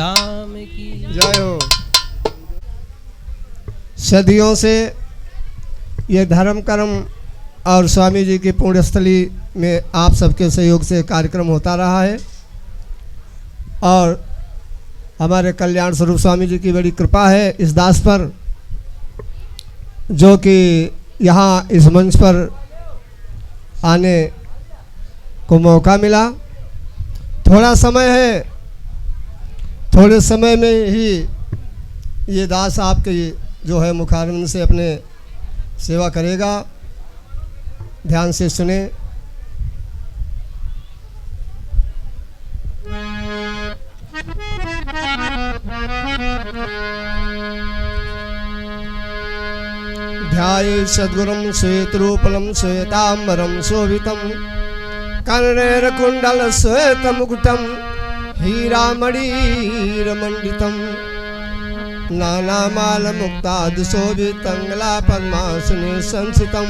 धाम की जय हो। सदियों से ये धर्म कर्म और स्वामी जी की पुण्यस्थली में आप सबके सहयोग से कार्यक्रम होता रहा है और हमारे कल्याण स्वरूप स्वामी जी की बड़ी कृपा है इस दास पर, जो कि यहाँ इस मंच पर आने को मौका मिला। थोड़ा समय है, थोड़े समय में ही ये दास आपके जो है मुखारविंद से अपने सेवा करेगा। ध्यान से सुने। ध्याये सद्गुरुं श्वेतरूपलं श्वेतांबरं शोभितं कर्णैर्कुण्डल श्वेतमुकुटं हीरामणिरमण्डितं नानामालमुक्तादिशोभितं गलापद्मासने संस्थितं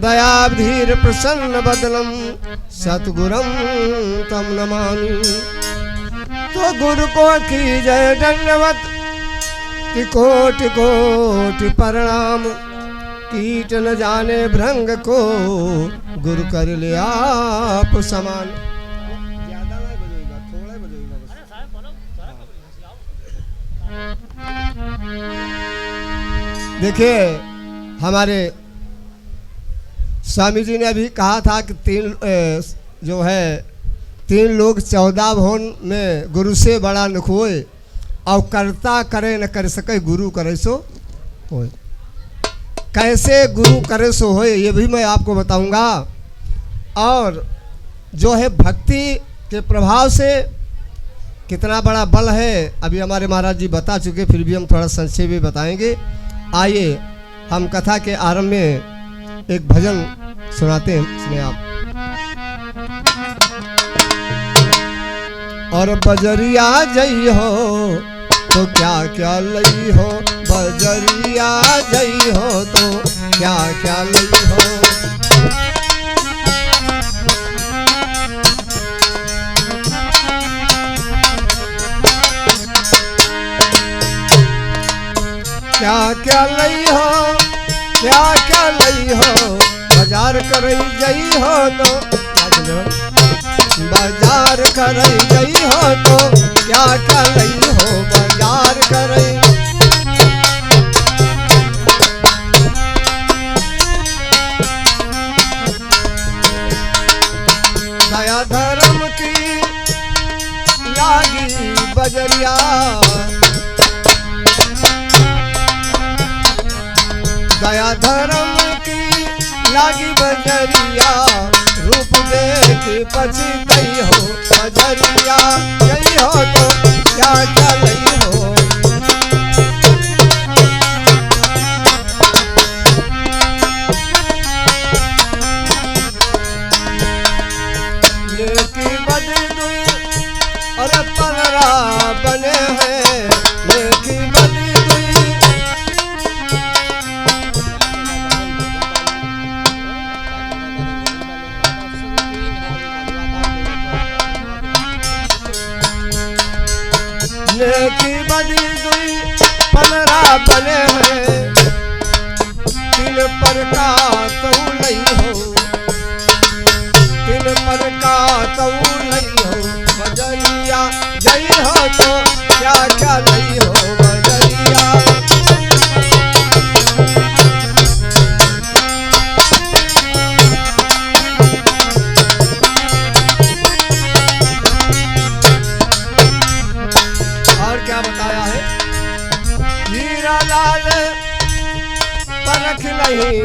दयाब्धिर्प्रसन्नवदनं सद्गुरुं तं नमामि। तो गुरु को की जय दंडवत कि कोटि कोटि प्रणाम। कीट न जाने भृंग को गुरु कर ले आप समान। ज्यादा नहीं बजेगा, थोड़ा बजेगा बस। देखिए हमारे स्वामी जी ने अभी कहा था कि तीन लोग 14 भुवन में गुरु से बड़ा न खोए और करता करे न कर सके गुरु करे सो होए। कैसे गुरु करे सो होए ये भी मैं आपको बताऊंगा। और जो है भक्ति के प्रभाव से कितना बड़ा बल है अभी हमारे महाराज जी बता चुके, फिर भी हम थोड़ा संक्षेप में बताएंगे। आइए हम कथा के आरंभ में एक भजन सुनाते हैं, सुने आप। और बजरिया जई हो तो क्या क्या लई हो, बजरिया जई हो तो क्या क्या लई हो। क्या क्या लई हो, क्या क्या लई हो, बाजार करई जई हो तो बाजार करई जई हो तो क्या क्या लई हो, बाजार करई। दया धर्म की लागी बजरिया, दया धर्म की लागी बजरिया, रूप देख पची गई हो बजरिया गई हो तो क्या क्या लई हो। लेकी बद दुई और पलरा बने हैं, लेकी बद दुई की बदी दुई पलरा बने हैं। तिल पर का तऊ लई हो, तिल पर का तऊ लई हो, बजरिया जई हो तो क्या क्या लई हो, बजरिया। हीरा लाल परख नहीं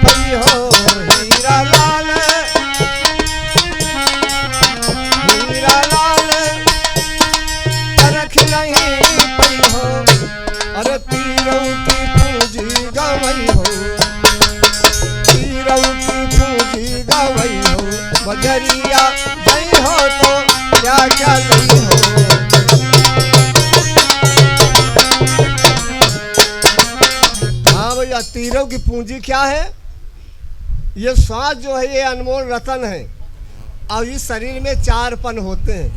पई हो, हीरा लाल, हीरा लाल परख नहीं पई हो। अरे तीरों की पूंजी गवई हो, तीरों की पूंजी गवई हो, बजरिया गई हो तो क्या क्या नहीं हो। तीरों की पूंजी क्या है? ये श्वास जो है ये अनमोल रतन है और इस शरीर में 4 पन होते हैं।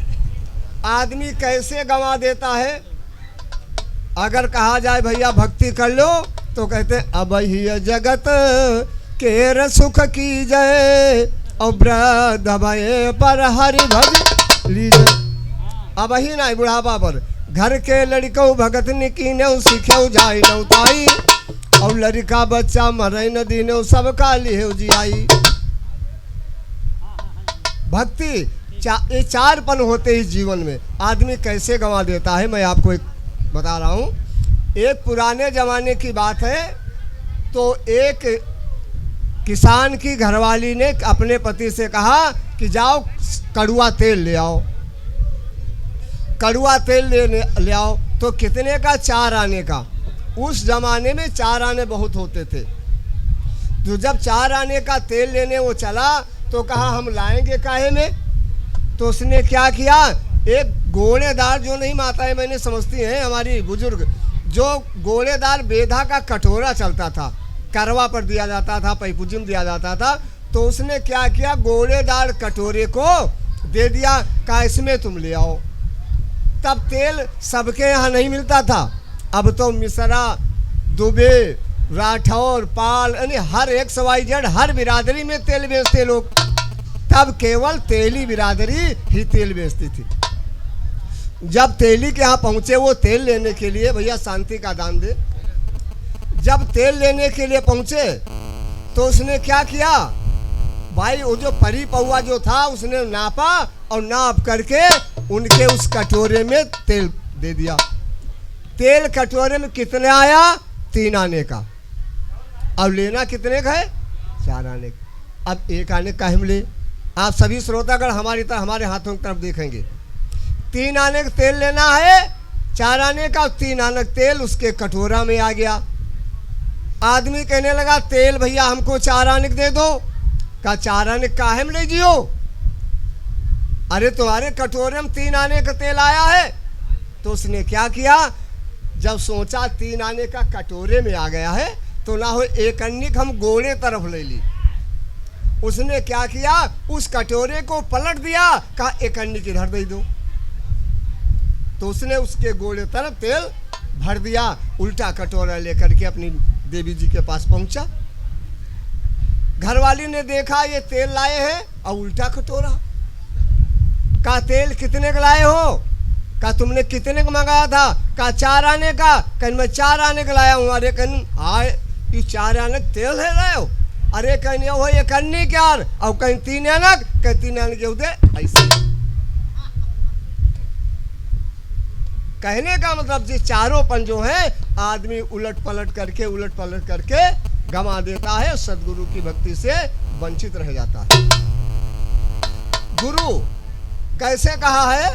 आदमी कैसे गंवा देता है। अगर कहा जाए भैया भक्ति कर लो तो कहते अब ही जगत केर सुख की जय और वृद्ध भये पर हरि भज लीजय। अब ही ना बुढ़ापा पर घर के लड़कों भगत निकीने सीखे जाई नौताई और लड़का बच्चा मरे न दीने सबका लिहे जियाई। भक्ति ये चार पन होते इस जीवन में, आदमी कैसे गंवा देता है। मैं आपको एक बता रहा हूँ। एक पुराने ज़माने की बात है, तो एक किसान की घरवाली ने अपने पति से कहा कि जाओ कड़ुआ तेल ले आओ। कड़ुआ तेल ले आओ तो कितने का? 4 आने का। उस ज़माने में 4 आने बहुत होते थे। तो जब 4 आने का तेल लेने वो चला तो कहा हम लाएंगे काहे में। तो उसने क्या किया, एक घोड़ेदार, जो नहीं माताएं मैंने समझती हैं हमारी बुजुर्ग, जो घोड़ेदार बेधा का कटोरा चलता था, करवा पर दिया जाता था, पैपुजिम दिया जाता था, तो उसने क्या किया, घोड़ेदार कटोरे को दे दिया, कहा इसमें तुम ले आओ। तब तेल सबके यहाँ नहीं मिलता था। अब तो मिश्रा, दुबे, राठौर, पाल, यानी हर एक XYZ हर बिरादरी में तेल बेचते लोग। तब केवल तेली बिरादरी ही तेल बेचती थी। जब तेली के यहाँ पहुँचे वो तेल लेने के लिए, भैया शांति का दान दे, जब तेल लेने के लिए पहुँचे तो उसने क्या किया भाई, वो जो परी पौआ जो था उसने नापा और नाप करके उनके उस कटोरे में तेल दे दिया। तेल कटोरे में कितने आया? 3 आने का। अब लेना कितने का है? 4 आने का। अब 1 आने का हम ले। आप सभी श्रोतागण हमारी तरफ, हमारे हाथों की तरफ देखेंगे। 3 आने का तेल लेना है, 4 आने का। 3 आने का तेल उसके कटोरा में आ गया। आदमी कहने लगा तेल भैया हमको 4 आने दे दो। कहा 4 आने का हम ले जियो, अरे तुम्हारे कटोरे में 3 आने का तेल आया है। तो उसने क्या किया, जब सोचा 3 आने का कटोरे में आ गया है तो ना हो 1 अन्नी हम गोड़े तरफ ले ली। उसने क्या किया, उस कटोरे को पलट दिया, कहा 1 अन्नी किधर दे दो। तो उसने उसके गोड़े तरफ तेल भर दिया, उल्टा कटोरा लेकर के अपनी देवी जी के पास पहुंचा। घरवाली ने देखा ये तेल लाए हैं और उल्टा कटोरा। कहा तेल कितने का लाए हो? कहा तुमने कितने का मंगाया था? कहा 4 आने का। कहीं मैं 4 आने का लाया हूँ। अरे कहीं हाय ये 4 आने का तेल है लाए हो? अरे कहीं वो ये करनी क्या, और कहीं 3 आनक, कहीं 3 आने के होते ऐसे। कहने का मतलब जी चारों पन जो है आदमी उलट पलट करके गंवा देता है, सदगुरु की भक्ति से वंचित रह जाता है। गुरु कैसे कहा है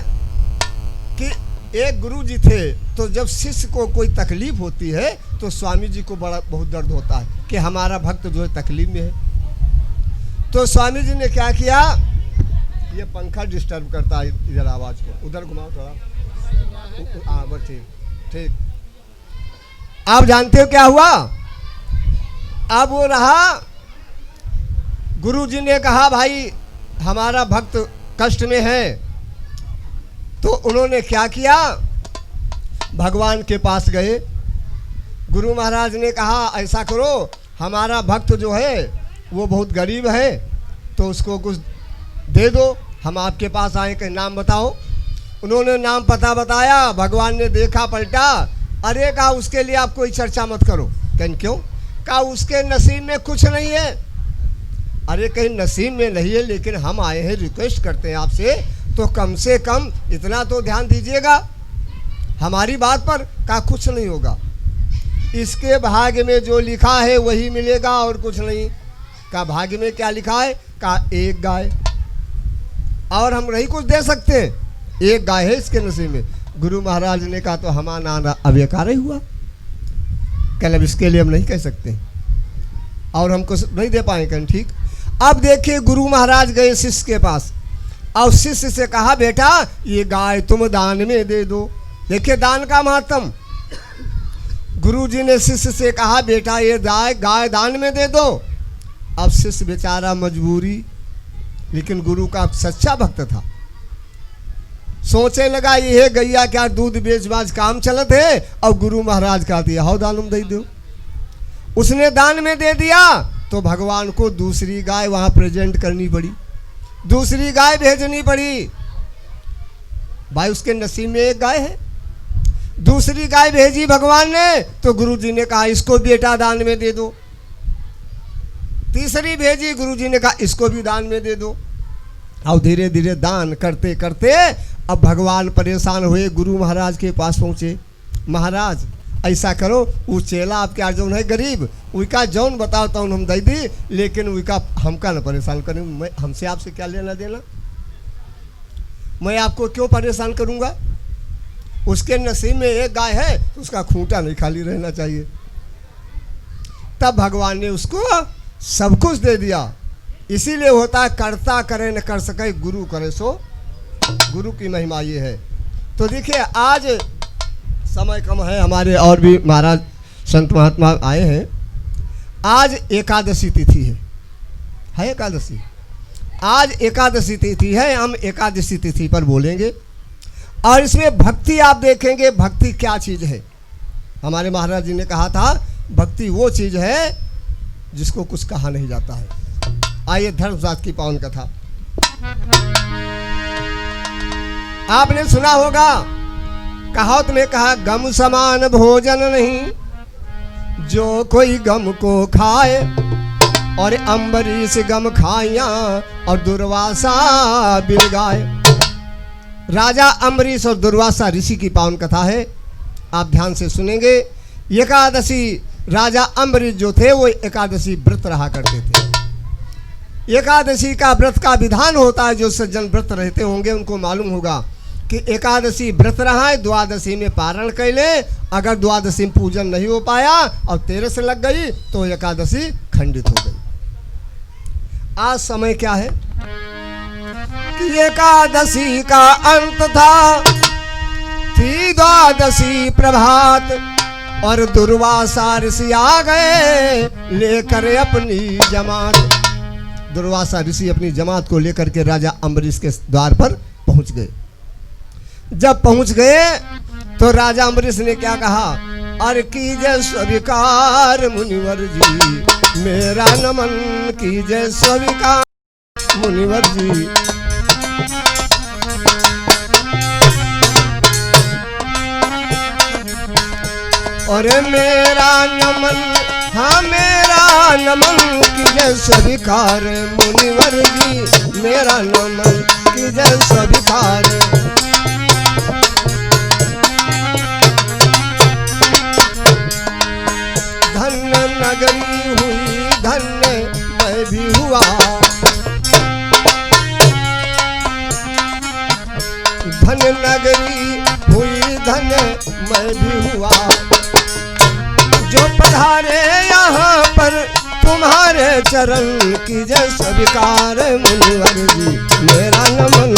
कि एक गुरु जी थे, तो जब शिष्य को कोई तकलीफ होती है तो स्वामी जी को बहुत दर्द होता है कि हमारा भक्त जो है तकलीफ में है। तो स्वामी जी ने क्या किया, ये पंखा डिस्टर्ब करता है इधर आवाज़ को, उधर घुमाओ थोड़ा। हाँ बस ठीक ठीक। आप जानते हो क्या हुआ, अब वो रहा, गुरु जी ने कहा भाई हमारा भक्त कष्ट में है। तो उन्होंने क्या किया, भगवान के पास गए। गुरु महाराज ने कहा ऐसा करो, हमारा भक्त जो है वो बहुत गरीब है, तो उसको कुछ दे दो, हम आपके पास आए, कि नाम बताओ। उन्होंने नाम पता बताया। भगवान ने देखा पलटा, अरे कहा उसके लिए आप कोई चर्चा मत करो। कहीं क्यों? कहा उसके नसीब में कुछ नहीं है। अरे कहीं नसीब में नहीं है, लेकिन हम आए हैं, रिक्वेस्ट करते हैं आपसे, तो कम से कम इतना तो ध्यान दीजिएगा हमारी बात पर। कहा कुछ नहीं होगा, इसके भाग्य में जो लिखा है वही मिलेगा और कुछ नहीं। कहा भाग्य में क्या लिखा है? कहा 1 गाय, और हम नहीं कुछ दे सकते, 1 गाय है इसके नसीब में। गुरु महाराज ने कहा तो हमारा नाम अव्यकार ही हुआ, कल इसके लिए हम नहीं कह सकते और हमको नहीं दे पाएंगे। ठीक। अब देखिए गुरु महाराज गए शिष्य के पास और शिष्य से कहा बेटा ये गाय तुम दान में दे दो। देखिए दान का महत्व। गुरु जी ने शिष्य से कहा बेटा ये गाय दान में दे दो। अब शिष्य बेचारा मजबूरी, लेकिन गुरु का सच्चा भक्त था, सोचे लगा ये गैया क्या दूध बेचबाज काम चलत है, और गुरु महाराज का दिया हाउ दान दे दो। उसने दान में दे दिया तो भगवान को दूसरी गाय वहां प्रेजेंट करनी पड़ी, दूसरी गाय भेजनी पड़ी। भाई उसके नसीब में एक गाय है, दूसरी गाय भेजी भगवान ने तो गुरुजी ने कहा इसको बेटा दान में दे दो। तीसरी भेजी, गुरुजी ने कहा इसको भी दान में दे दो। और धीरे धीरे दान करते करते अब भगवान परेशान हुए, गुरु महाराज के पास पहुँचे। महाराज ऐसा करो, वो चेला आपके आज जौन है गरीब, उनका जौन बताता हूँ हम दे दी, लेकिन उनका हमका न परेशान करें। मैं हमसे आपसे क्या लेना देना, मैं आपको क्यों परेशान करूँगा। उसके नसीब में एक गाय है तो उसका खूंटा नहीं खाली रहना चाहिए। तब भगवान ने उसको सब कुछ दे दिया। इसीलिए होता है कर्ता करे न कर सके, गुरु करे सो गुरु की महिमा ये है। तो देखिए आज समय कम है, हमारे और भी महाराज संत महात्मा आए हैं। आज एकादशी तिथि है एकादशी, आज एकादशी तिथि है। हम एकादशी तिथि पर बोलेंगे और इसमें भक्ति आप देखेंगे, भक्ति क्या चीज़ है। हमारे महाराज जी ने कहा था भक्ति वो चीज़ है जिसको कुछ कहा नहीं जाता है। आइए धर्मशास्त्र की पावन कथा। आपने सुना होगा, कहावत में कहा गम समान भोजन नहीं जो कोई गम को खाए, और अम्बरीश गम खाइया और दुर्वासा बिल गाए। राजा अम्बरीश और दुर्वासा ऋषि की पावन कथा है, आप ध्यान से सुनेंगे। एकादशी राजा अम्बरीश जो थे वो एकादशी व्रत रहा करते थे। एकादशी का व्रत का विधान होता है, जो सज्जन व्रत रहते होंगे उनको मालूम होगा कि एकादशी व्रत रहा है, द्वादशी में पारण कैले, अगर द्वादशी में पूजन नहीं हो पाया और 13 से लग गई तो एकादशी खंडित हो गई। आज समय क्या है कि एकादशी का अंत था, थी द्वादशी प्रभात, और दुर्वासा ऋषि आ गए लेकर अपनी जमात। दुर्वासा ऋषि अपनी जमात को लेकर के राजा अम्बरीश के द्वार पर पहुंच गए। जब पहुंच गए तो राजा अम्बरीश ने क्या कहा, अरे कीजय स्वीकार मुनिवर जी, मेरा नमन कीजय स्वीकार मुनिवर जी। अरे मेरा नमन, हाँ मेरा नमन कीजय स्वीकार मुनिवर जी, मेरा नमन कीजय स्वीकार। धन्य नगरी हुई धन्य मैं भी हुआ, धन्य नगरी हुई धन्य मैं भी हुआ, जो पधारे यहाँ पर तुम्हारे चरण कीजय स्वीकार मुनिवर जी, मेरा नमन।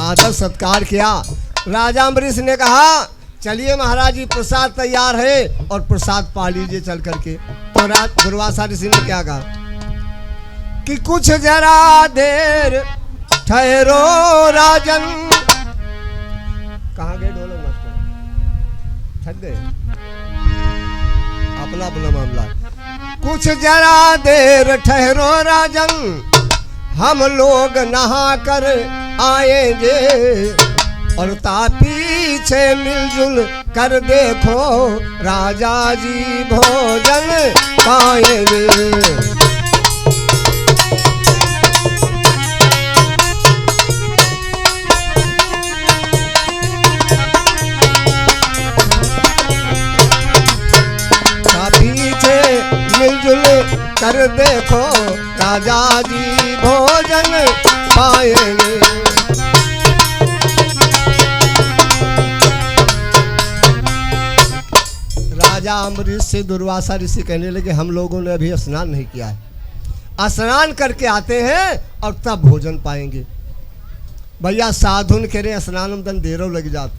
आदर सत्कार किया। राजा अम्बरीश ने कहा चलिए महाराज जी प्रसाद तैयार है और प्रसाद पा लीजिए चल करके। तो दुर्वासा ऋषि ने क्या कहा कि कुछ जरा देर ठहरो राजन। कहाँ गए ढोलक मास्टर, थक गए, अपना अपना मामला। कुछ जरा देर ठहरो राजन, हम लोग नहा कर आएंगे, और पीछे मिलजुल कर देखो राजा जी भोजन पाएंगे। पीछे मिलजुल कर देखो राजा जी भोजन पाएंगे। राजा अम्बरीश से दुर्वासा ऋषि कहने लगे हम लोगों ने अभी स्नान नहीं किया है, स्नान करके आते हैं और तब भोजन पाएंगे। भैया साधुन के रे स्नान दन देरो लग जात,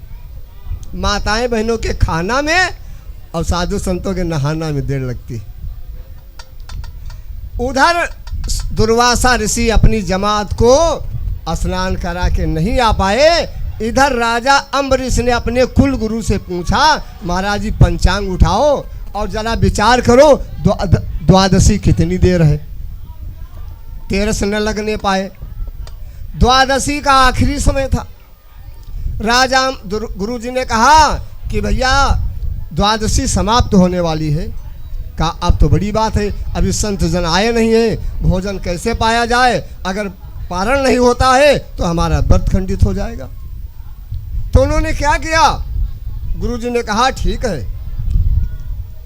माताएं बहनों के खाना में और साधु संतों के नहाना में देर लगती। उधर दुर्वासा ऋषि अपनी जमात को स्नान करा के नहीं आ पाए। इधर राजा अम्बरीश ने अपने कुल गुरु से पूछा, महाराज जी पंचांग उठाओ और जरा विचार करो, द्वादशी कितनी देर है? तेरस न लगने पाए। द्वादशी का आखिरी समय था। राजा गुरु जी ने कहा कि भैया द्वादशी समाप्त होने वाली है। कहा अब तो बड़ी बात है, अभी संत जन आए नहीं है, भोजन कैसे पाया जाए? अगर पारण नहीं होता है तो हमारा व्रत खंडित हो जाएगा। तो उन्होंने क्या किया, गुरु जी ने कहा ठीक है,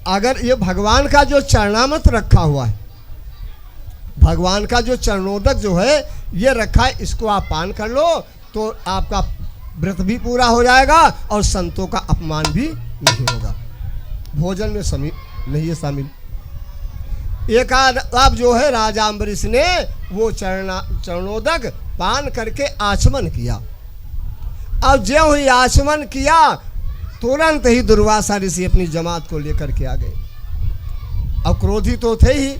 अगर ये भगवान का जो चरणामृत रखा हुआ है, भगवान का जो चरणोदक जो है ये रखा है, इसको आप पान कर लो तो आपका व्रत भी पूरा हो जाएगा और संतों का अपमान भी नहीं होगा। भोजन में नहीं है शामिल। एक अब जो है राजा अम्बरीश ने वो चरणोदक पान करके आचमन किया। अब ज्यों ही आचमन किया तुरंत ही दुर्वासा ऋषि अपनी जमात को लेकर के आ गए। अब क्रोधी तो थे ही।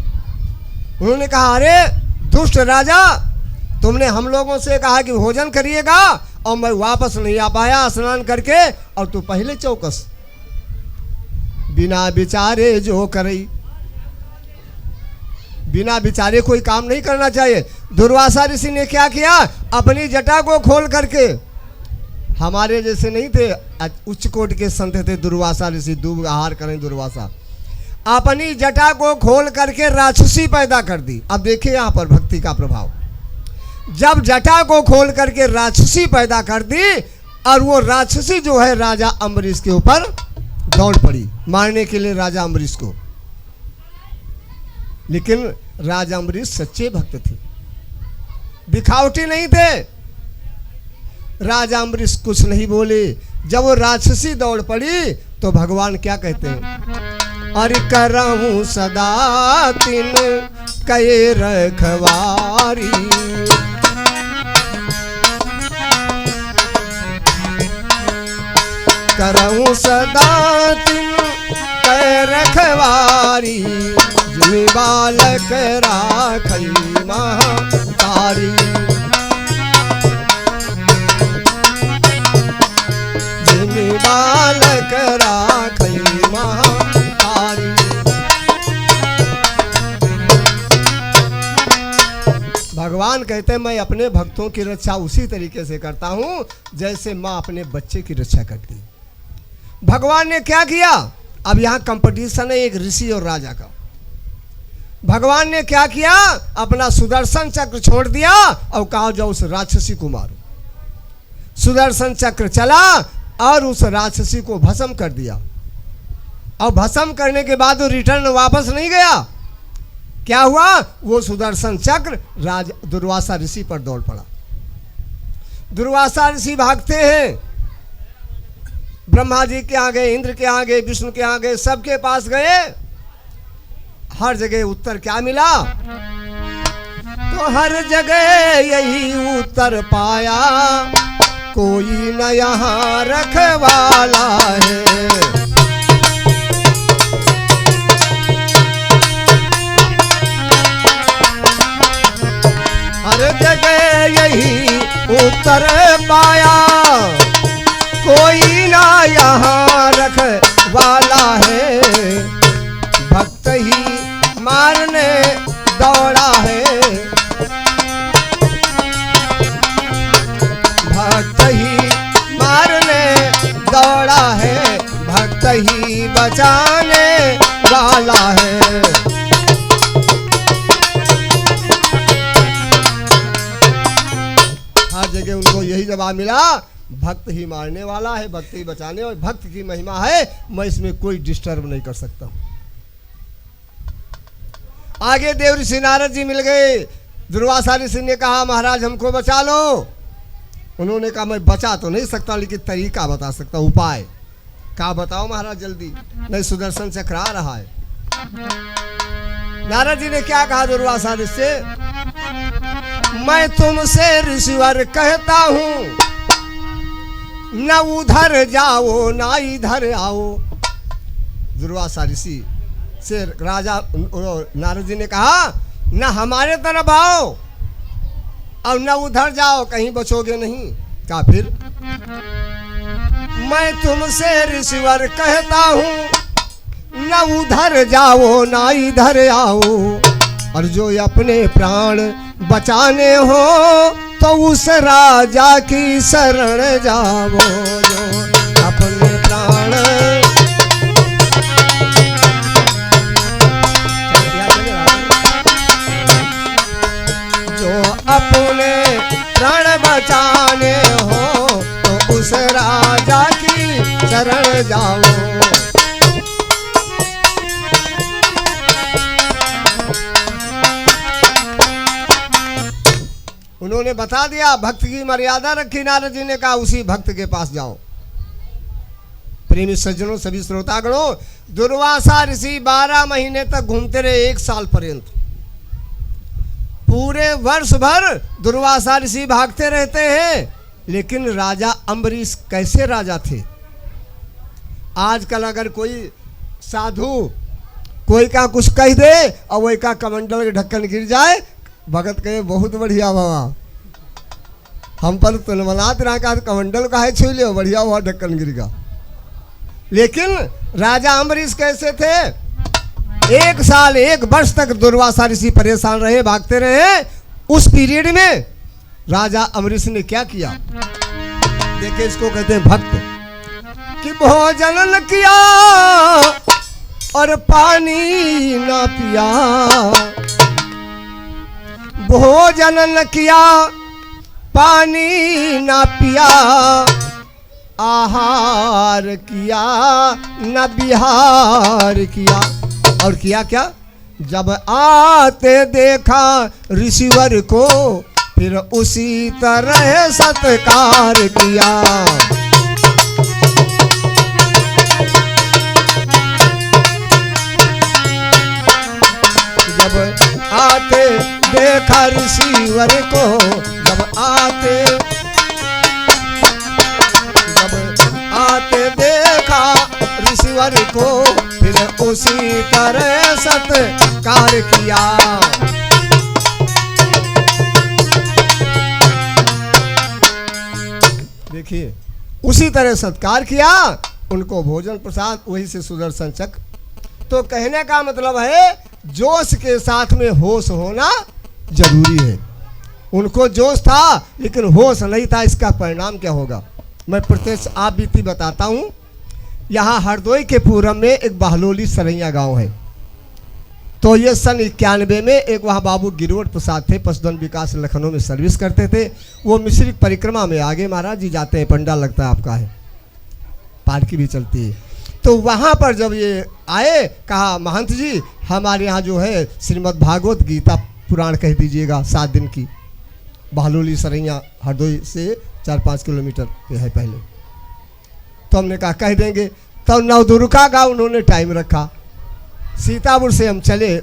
उन्होंने कहा अरे दुष्ट राजा, तुमने हम लोगों से कहा कि भोजन करिएगा और मैं वापस नहीं आ पाया स्नान करके, और तू पहले चौकस। बिना विचारे जो करई, बिना विचारे कोई काम नहीं करना चाहिए। दुर्वासा ऋषि ने क्या किया, अपनी जटा को खोल करके, हमारे जैसे नहीं थे, उच्च कोटि के संत थे दुर्वासा ऋषि, दूब आहार करें दुर्वासा, अपनी जटा को खोल करके राक्षसी पैदा कर दी। अब देखिए यहाँ पर भक्ति का प्रभाव। जब जटा को खोल करके राक्षसी पैदा कर दी और वो राक्षसी जो है राजा अम्बरीश के ऊपर दौड़ पड़ी मारने के लिए राजा अम्बरीश को। लेकिन राजा अम्बरीश सच्चे भक्त थे, दिखावटी नहीं थे। राजा अम्बरीश कुछ नहीं बोले। जब वो राक्षसी दौड़ पड़ी तो भगवान क्या कहते हैं, अरे करहूं सदा तिन कये रखवारी, करहूं सदा तिन कये रखवारी, जिन बालक राखई महतारी, जिन बालक राखई महतारी। भगवान कहते हैं मैं अपने भक्तों की रक्षा उसी तरीके से करता हूं जैसे माँ अपने बच्चे की रक्षा करती। भगवान ने क्या किया, अब यहां कंपटीशन है एक ऋषि और राजा का। भगवान ने क्या किया, अपना सुदर्शन चक्र छोड़ दिया और कहा जाओ उस राक्षसी को मारो। सुदर्शन चक्र चला और उस राक्षसी को भस्म कर दिया। और भस्म करने के बाद वो रिटर्न वापस नहीं गया। क्या हुआ, वो सुदर्शन चक्र दुर्वासा ऋषि पर दौड़ पड़ा। दुर्वासा ऋषि भागते हैं, ब्रह्मा जी के यहाँ गए, इंद्र के यहाँ गए, विष्णु के यहाँ गए, सबके पास गए। हर जगह उत्तर क्या मिला, तो हर जगह यही उत्तर पाया, कोई न यहाँ रखवाला है। हर जगह यही उत्तर पाया, कोई ना यहाँ रखवाला है, भक्त ही मारने दौड़ा है, भक्त ही मारने दौड़ा है, भक्त ही बचाने वाला है। हर जगह उनको यही जवाब मिला, भक्त ही मारने वाला है, भक्त ही बचाने, और भक्त की महिमा है, मैं इसमें कोई डिस्टर्ब नहीं कर सकता। आगे देव ऋषि नारद जी मिल गए। दुर्वासा ऋषि ने कहा महाराज हमको बचा लो। उन्होंने कहा मैं बचा तो नहीं सकता लेकिन तरीका बता सकता, उपाय। कहा बताओ महाराज जल्दी, नहीं सुदर्शन चक्र आ रहा है। नारद जी ने क्या कहा दुर्वासा ऋषि से, मैं तुमसे ऋषिवर कहता हूं, न उधर जाओ ना इधर आओ। दुर्वासा ऋषि से राजा नारद जी ने कहा न हमारे तरफ आओ और न उधर जाओ, कहीं बचोगे नहीं। क्या फिर? मैं तुमसे ऋषिवर कहता हूँ, न उधर जाओ ना इधर आओ, और जो अपने प्राण बचाने हो तो उस राजा की शरण जाओ। जो अपने प्राण जो अपने प्राण बचाने हो तो उस राजा की शरण जाओ। उन्होंने बता दिया, भक्त की मर्यादा रखी। नारद जी ने कहा उसी भक्त के पास जाओ। प्रेमी सज्जनों, सभी श्रोतागणों, दुर्वासा ऋषि 12 महीने तक घूमते रहे, 1 साल पर्यंत। पूरे वर्ष भर दुर्वासा ऋषि भागते रहते हैं। लेकिन राजा अम्बरीश कैसे राजा थे? आजकल अगर कोई साधु कोई का कुछ कह दे और वही का कमंडल के ढक्कन गिर जाए, भगत कहे बहुत बढ़िया बाबा, हम पर तुलमनात रहा का कमंडल का है छू लियो, बढ़िया हुआ ढक्कन गिर गया। लेकिन राजा अम्बरीश कैसे थे? 1 साल 1 वर्ष तक दुर्वासा ऋषि परेशान रहे, भागते रहे। उस पीरियड में राजा अम्बरीश ने क्या किया? देखिए, इसको कहते हैं भक्त। कि भोजन न किया और पानी न पिया, भोजन न किया पानी न पिया, आहार किया न विहार किया। और किया क्या? जब आते देखा ऋषिवर को, फिर उसी तरह सत्कार किया। जब आते देखा ऋषिवर को, जब आते देखा ऋषिवर को, फिर उसी तरह सत्कार किया। देखिए, उसी तरह सत्कार किया, उनको भोजन प्रसाद, वही से सुदर्शन चक्र। तो कहने का मतलब है, जोश के साथ में होश होना जरूरी है। उनको जोश था लेकिन होश नहीं था। इसका परिणाम क्या होगा, मैं प्रत्यक्ष आप बीती बताता हूँ। यहाँ हरदोई के पूरब में एक बहलोली सरैया गांव है। तो ये सन 91 में एक वहाँ बाबू गिरवट प्रसाद थे, पशुधन विकास लखनऊ में सर्विस करते थे। वो मिश्रिक परिक्रमा में आगे महाराज जी जाते हैं, पंडाल लगता है आपका है, पालकी भी चलती है। तो वहाँ पर जब ये आए, कहा महंत जी हमारे यहाँ जो है श्रीमद् भागवत गीता पुराण कह दीजिएगा 7 दिन की। बहलोली सरैया हरदोई से 4-5 किलोमीटर पे है पहले। तो हमने कहा कह देंगे। तो नवदुर्गा का उन्होंने टाइम रखा। सीतापुर से हम चले,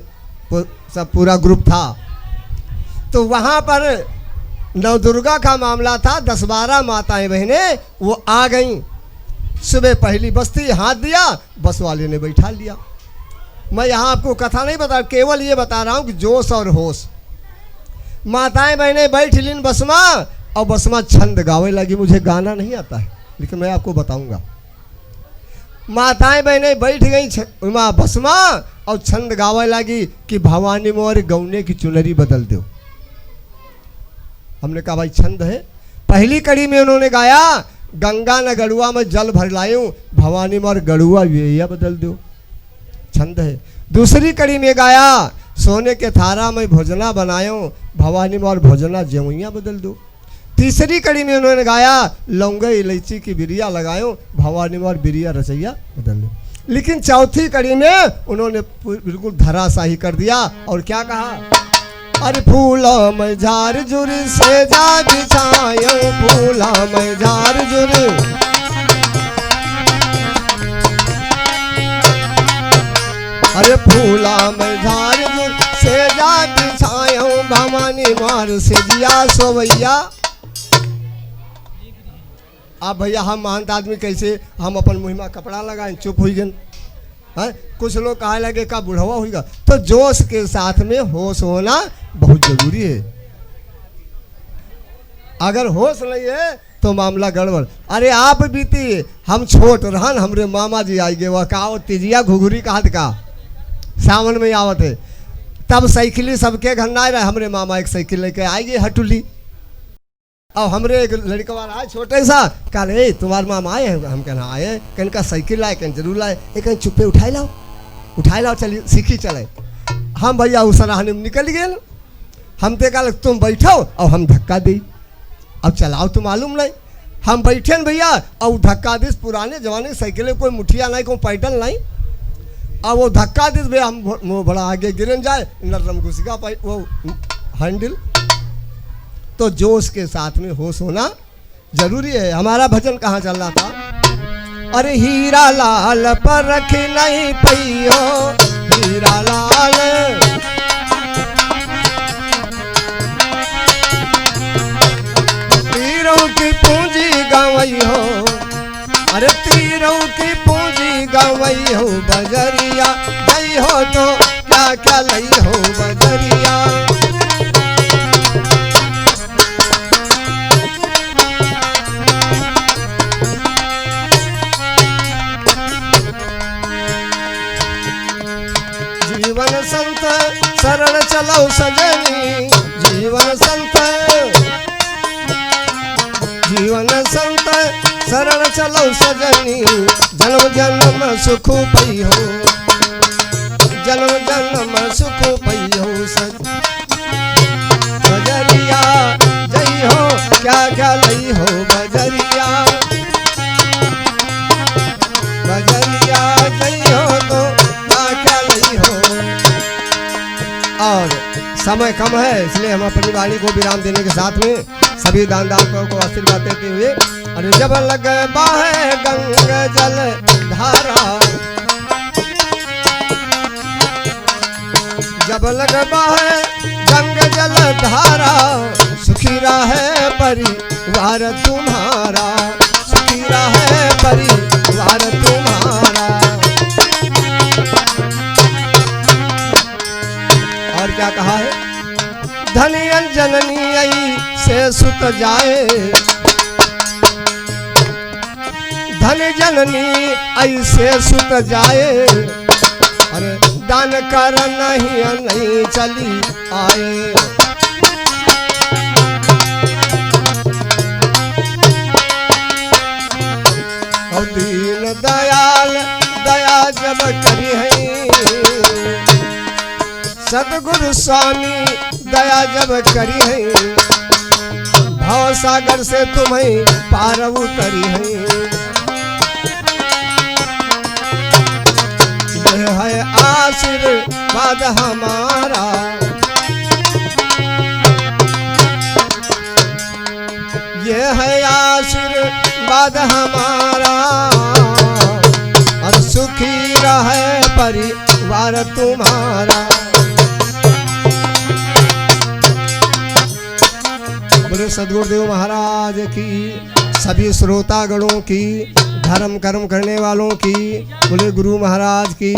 सब पूरा ग्रुप था। तो वहाँ पर नवदुर्गा का मामला था। 10-12 माताएं बहनें वो आ गईं। सुबह पहली बस्ती, हाथ दिया, बस वाले ने बैठा लिया। मैं यहाँ आपको कथा नहीं बता, केवल ये बता रहा हूँ कि जोश और होश। माताएं बहनें बैठ लीन बसमा, और बसमा छंद गावे लगी। मुझे गाना नहीं आता है लेकिन मैं आपको बताऊंगा। माताएं बहनें बैठ गई बसमा और छंद गावे लगी कि भवानी मोर गौने की चुनरी बदल दो। हमने कहा भाई छंद है। पहली कड़ी में उन्होंने गाया, गंगा न गड़ुआ में जल भर लायूं, भवानी मोर गड़ुआ वेया बदल दो, छंद है। दूसरी कड़ी में गाया, सोने के थारा में भोजना बनायो, भवानी मोर भोजना जेवैया बदल दो। तीसरी कड़ी में उन्होंने गाया, लौंगे इलायची की बिरिया लगायो, भवानी मोर बिरिया रचैया बदल दो। लेकिन चौथी कड़ी में उन्होंने बिल्कुल धराशाही कर दिया। और क्या कहा, अरे फूला में झार जुर से जा बिछायो, फूला में झार जुर, अरे फूला में झार जुर से जा बिछायो, भवानी मार से जिया सोवैया। अब भैया हम महंत आदमी कैसे हम अपन मुहिमा कपड़ा लगाएं, चुप हुई गन। है। कुछ लोग कहा लगे का बुढ़वा होगा, तो जोश के साथ में होश होना बहुत जरूरी है। अगर होश नहीं है तो मामला गड़बड़। अरे आप बीती हम छोट रहन, हमरे मामा जी आई गए, वह का तिजिया घुघुरी का हाथ का सावन में आवत है, तब साइकिल सबके घर ना रहे, हमरे मामा एक साइकिल लेके आएंगे हटुली, और हमरे एक लड़का आए छोटे सा, कल ए तुम्हारे मामा आए हैं, हम कहना आए, कहीं का साइकिल लाए, कहीं जरूर लाए, एक चुप्पे उठाए लाओ चलिए सीखी चले। हम भैया उस सराहने में निकल गए, हम ते कहा तुम बैठो और हम धक्का दी, अब चलाओ तो मालूम नहीं, हम बैठे न भैया और धक्का दिस, पुराने जमाने की साइकिल कोई मुठिया नहीं, कोई पैडल नहीं, अब वो धक्का दिस भैया, हम वो बड़ा आगे गिरन जाए, नरम घुस गया वो हैंडल। तो जोश के साथ में होश होना जरूरी है। हमारा भजन कहाँ चल रहा था, अरे हीरा लाल पर रख नहीं पई हो, हीरा लाल तीरों की पूंजी गंवई हो, अरे तीरों की पूंजी गंवई हो, बजरिया गई हो तो क्या क्या लई हो बजरिया। जीवन संत सरल चलो सजनी, जीवन संत सरल चलो सजनी, जन्म जन्म सुख पई हो, जन्म जन्म सुख पई हो बजरिया जई हो क्या क्या लई हो बजरिया, बजरिया जई हो तो क्या क्या लई हो। और समय कम है, इसलिए हम अपनी वाणी को विराम देने के साथ में सभी दानदाताओं को आशीर्वाद देते हुए, अरे जब लग बाहे गंगा जल धारा, जब लग बाहे गंगा जल धारा, सुखी रहे परिवार तुम्हारा, सुखी रहे परिवार तुम्हारा। और क्या कहा है, धनियन जननी आई से सुत जाए, धन जननी ऐसे सुत जाए, अरे दान कर नहीं चली आए। और दीन दयाल दया जब करी है, सतगुरु स्वामी दया जब करी है, भव सागर से तुम्हें पार उतरी है। यह है आशीर्वाद हमारा, यह है आशीर्वाद हमारा, और सुखी रहे परिवार तुम्हारा। बोले सद्गुरुदेव महाराज की, सभी श्रोतागणों की, धर्म कर्म करने वालों की, बोले गुरु महाराज की।